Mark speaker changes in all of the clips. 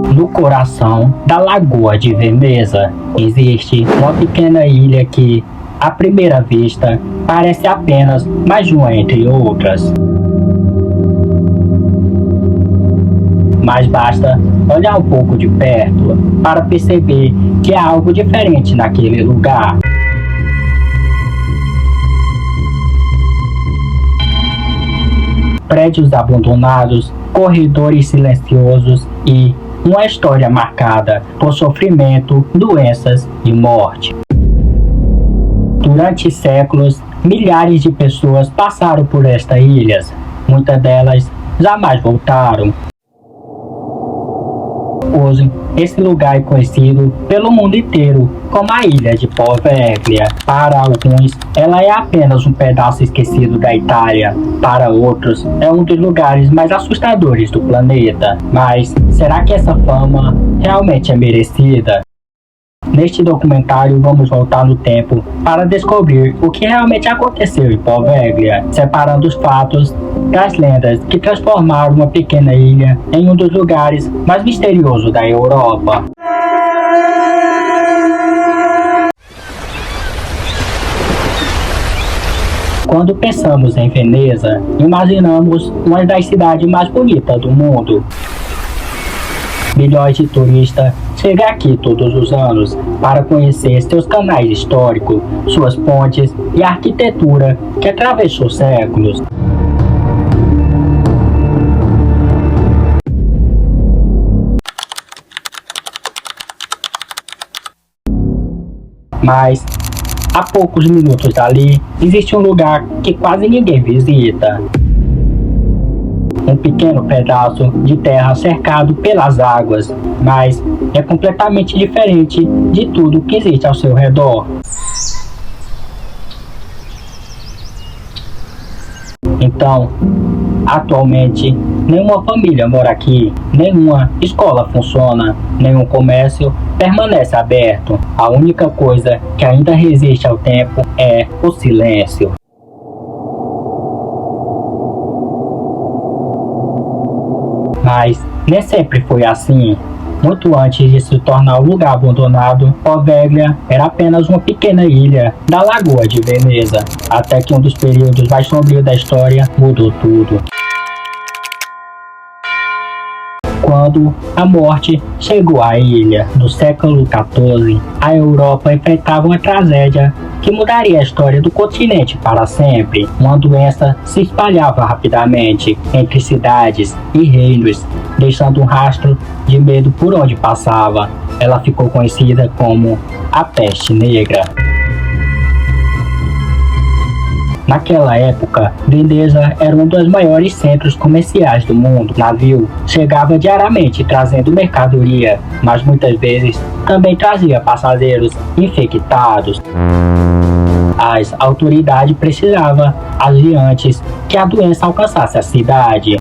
Speaker 1: No coração da Lagoa de Veneza existe uma pequena ilha que, à primeira vista, parece apenas mais uma entre outras. Mas basta olhar um pouco de perto para perceber que há algo diferente naquele lugar. Prédios abandonados, corredores silenciosos e uma história marcada por sofrimento, doenças e morte. Durante séculos, milhares de pessoas passaram por estas ilhas. Muitas delas jamais voltaram. Hoje, esse lugar é conhecido pelo mundo inteiro como a Ilha de Poveglia. Para alguns, ela é apenas um pedaço esquecido da Itália. Para outros, é um dos lugares mais assustadores do planeta. Mas será que essa fama realmente é merecida? Neste documentário, vamos voltar no tempo para descobrir o que realmente aconteceu em Poveglia, separando os fatos das lendas que transformaram uma pequena ilha em um dos lugares mais misteriosos da Europa. Quando pensamos em Veneza, imaginamos uma das cidades mais bonitas do mundo. Milhões de turistas chegam aqui todos os anos para conhecer seus canais históricos, suas pontes e a arquitetura que atravessou séculos. Mas, a poucos minutos dali, existe um lugar que quase ninguém visita. Um pequeno pedaço de terra cercado pelas águas, mas é completamente diferente de tudo que existe ao seu redor. Então, atualmente, nenhuma família mora aqui, nenhuma escola funciona, nenhum comércio permanece aberto. A única coisa que ainda resiste ao tempo é o silêncio. Mas nem sempre foi assim. Muito antes de se tornar um lugar abandonado, Poveglia era apenas uma pequena ilha da Lagoa de Veneza, até que um dos períodos mais sombrios da história mudou tudo. Quando a morte chegou à ilha, no século XIV, a Europa enfrentava uma tragédia que mudaria a história do continente para sempre. Uma doença se espalhava rapidamente entre cidades e reinos, deixando um rastro de medo por onde passava. Ela ficou conhecida como a Peste Negra. Naquela época, Veneza era um dos maiores centros comerciais do mundo. O navio chegava diariamente trazendo mercadoria, mas muitas vezes também trazia passageiros infectados. As autoridades precisavam agir antes que a doença alcançasse a cidade.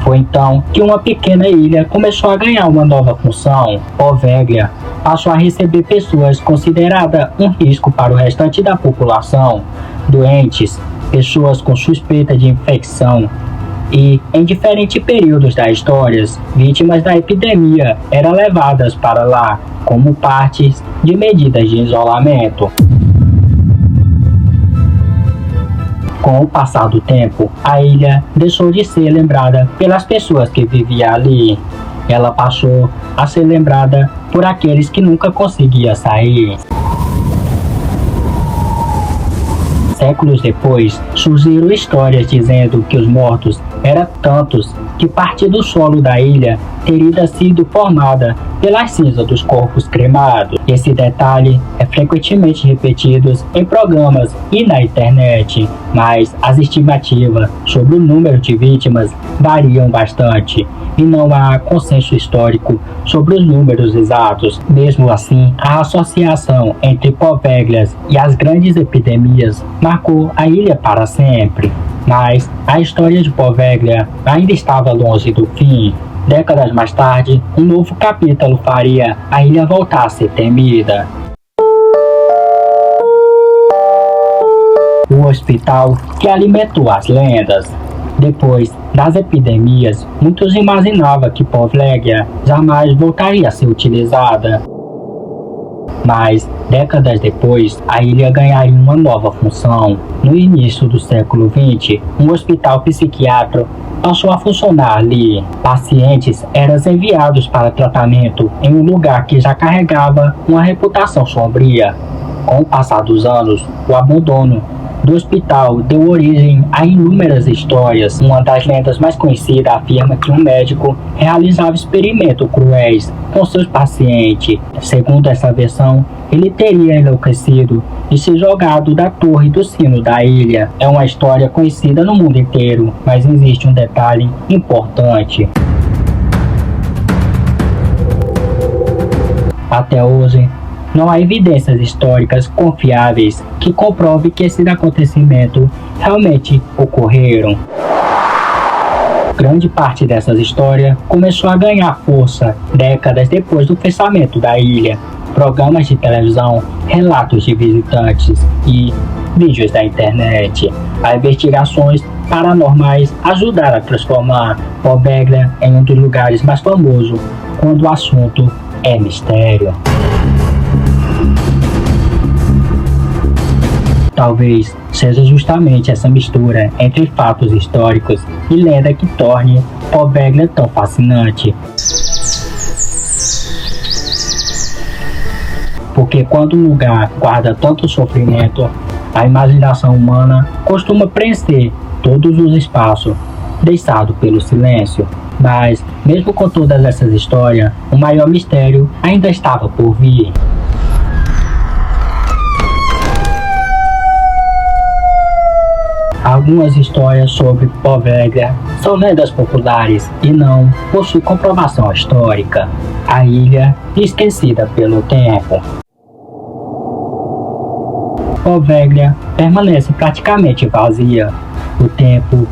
Speaker 1: Foi então que uma pequena ilha começou a ganhar uma nova função. Poveglia passou a receber pessoas consideradas um risco para o restante da população, doentes, pessoas com suspeita de infecção. E, em diferentes períodos da história, vítimas da epidemia eram levadas para lá como parte de medidas de isolamento. Com o passar do tempo, a ilha deixou de ser lembrada pelas pessoas que viviam ali. Ela passou a ser lembrada por aqueles que nunca conseguiam sair. Séculos depois, surgiram histórias dizendo que os mortos eram tantos que parte do solo da ilha teria sido formada pelas cinzas dos corpos cremados. Esse detalhe é frequentemente repetido em programas e na internet, mas as estimativas sobre o número de vítimas variam bastante e não há consenso histórico sobre os números exatos. Mesmo assim, a associação entre Poveglia e as grandes epidemias marcou a ilha para sempre. Mas a história de Poveglia ainda estava longe do fim. Décadas mais tarde, um novo capítulo faria a ilha voltar a ser temida. O hospital que alimentou as lendas. Depois das epidemias, muitos imaginavam que Povleglia jamais voltaria a ser utilizada. Mas, décadas depois, a ilha ganharia uma nova função. No início do século XX, um hospital psiquiátrico passou a funcionar ali. Pacientes eram enviados para tratamento em um lugar que já carregava uma reputação sombria. Com o passar dos anos, o abandono do hospital deu origem a inúmeras histórias. Uma das lendas mais conhecidas afirma que um médico realizava experimentos cruéis com seus pacientes. Segundo essa versão, ele teria enlouquecido e se jogado da torre do sino da ilha. É uma história conhecida no mundo inteiro, mas existe um detalhe importante. Até hoje, não há evidências históricas confiáveis que comprovem que esses acontecimentos realmente ocorreram. Grande parte dessas histórias começou a ganhar força décadas depois do fechamento da ilha. Programas de televisão, relatos de visitantes e vídeos da internet. As investigações paranormais ajudaram a transformar Poveglia em um dos lugares mais famosos quando o assunto é mistério. Talvez seja justamente essa mistura entre fatos históricos e lenda que torne Poveglia tão fascinante. Porque quando um lugar guarda tanto sofrimento, a imaginação humana costuma preencher todos os espaços deixados pelo silêncio. Mas, mesmo com todas essas histórias, o maior mistério ainda estava por vir. Algumas histórias sobre Poveglia são lendas populares e não possuem comprovação histórica. A ilha esquecida pelo tempo. Poveglia permanece praticamente vazia. O tempo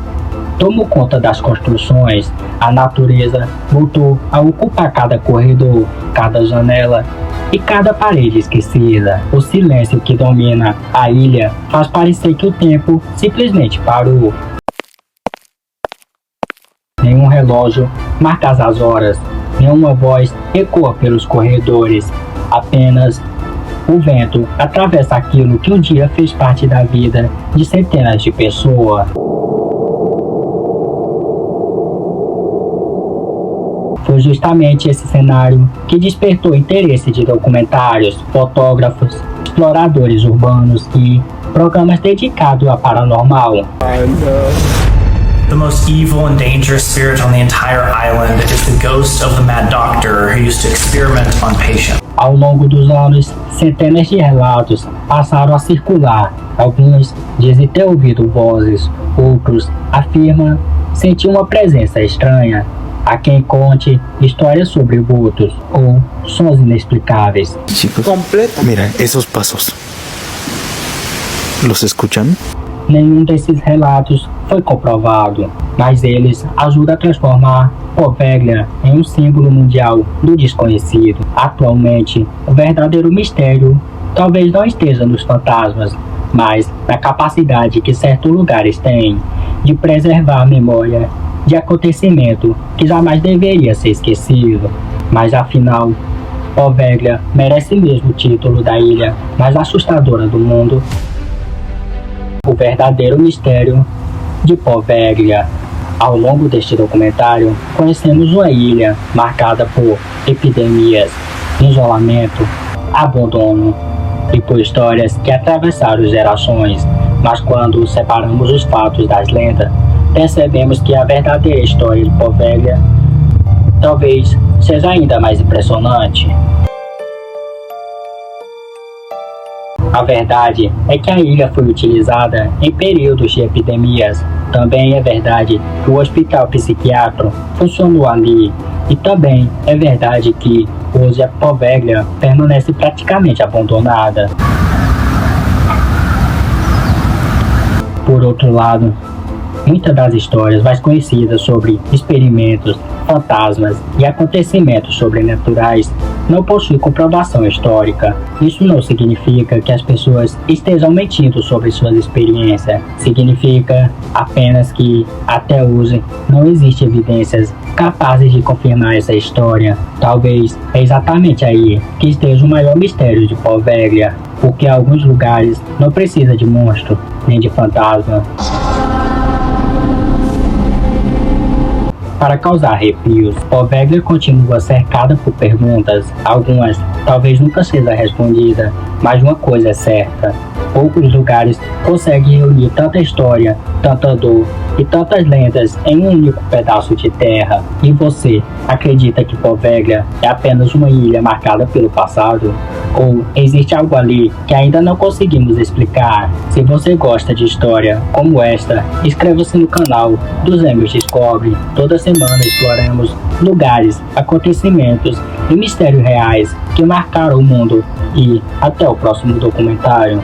Speaker 1: tomou conta das construções. A natureza voltou a ocupar cada corredor, cada janela e cada parede esquecida. O silêncio que domina a ilha faz parecer que o tempo simplesmente parou. Nenhum relógio marca as horas, nenhuma voz ecoa pelos corredores. Apenas o vento atravessa aquilo que um dia fez parte da vida de centenas de pessoas. Foi justamente esse cenário que despertou interesse de documentários, fotógrafos, exploradores urbanos e programas dedicados a paranormal.
Speaker 2: The most evil and dangerous spirit on the entire island is the ghost of the Mad Doctor who used to experiment on patients.
Speaker 1: Ao longo dos anos, centenas de relatos passaram a circular. Alguns dizem ter ouvido vozes, outros afirmam sentir uma presença estranha. Há quem conte histórias sobre vultos ou sons inexplicáveis.
Speaker 3: Chicos, mira, esos pasos. ¿Los escuchan?
Speaker 1: Nenhum desses relatos foi comprovado, mas eles ajudam a transformar Poveglia em um símbolo mundial do desconhecido. Atualmente, o verdadeiro mistério talvez não esteja nos fantasmas, mas na capacidade que certos lugares têm de preservar a memória de acontecimento que jamais deveria ser esquecido. Mas afinal, Poveglia merece mesmo o título da ilha mais assustadora do mundo. O verdadeiro mistério de Poveglia. Ao longo deste documentário, conhecemos uma ilha marcada por epidemias, isolamento, abandono e por histórias que atravessaram gerações. Mas quando separamos os fatos das lendas, percebemos que a verdadeira história de Poveglia talvez seja ainda mais impressionante. A verdade é que a ilha foi utilizada em períodos de epidemias. Também é verdade que o hospital psiquiátrico funcionou ali. E também é verdade que hoje a Poveglia permanece praticamente abandonada. Por outro lado, muitas das histórias mais conhecidas sobre experimentos, fantasmas e acontecimentos sobrenaturais não possui comprovação histórica. Isso não significa que as pessoas estejam mentindo sobre suas experiências. Significa apenas que, até hoje, não existem evidências capazes de confirmar essa história. Talvez é exatamente aí que esteja o maior mistério de Poveglia, porque em alguns lugares não precisa de monstro, nem de fantasma. Para causar arrepios, Poveglia continua cercada por perguntas. Algumas talvez nunca sejam respondidas, mas uma coisa é certa: poucos lugares conseguem reunir tanta história, tanta dor e tantas lendas em um único pedaço de terra. E você acredita que Poveglia é apenas uma ilha marcada pelo passado? Ou existe algo ali que ainda não conseguimos explicar? Se você gosta de história como esta, inscreva-se no canal dos Emos Descobre. Toda semana exploramos lugares, acontecimentos e mistérios reais que marcaram o mundo. E até o próximo documentário.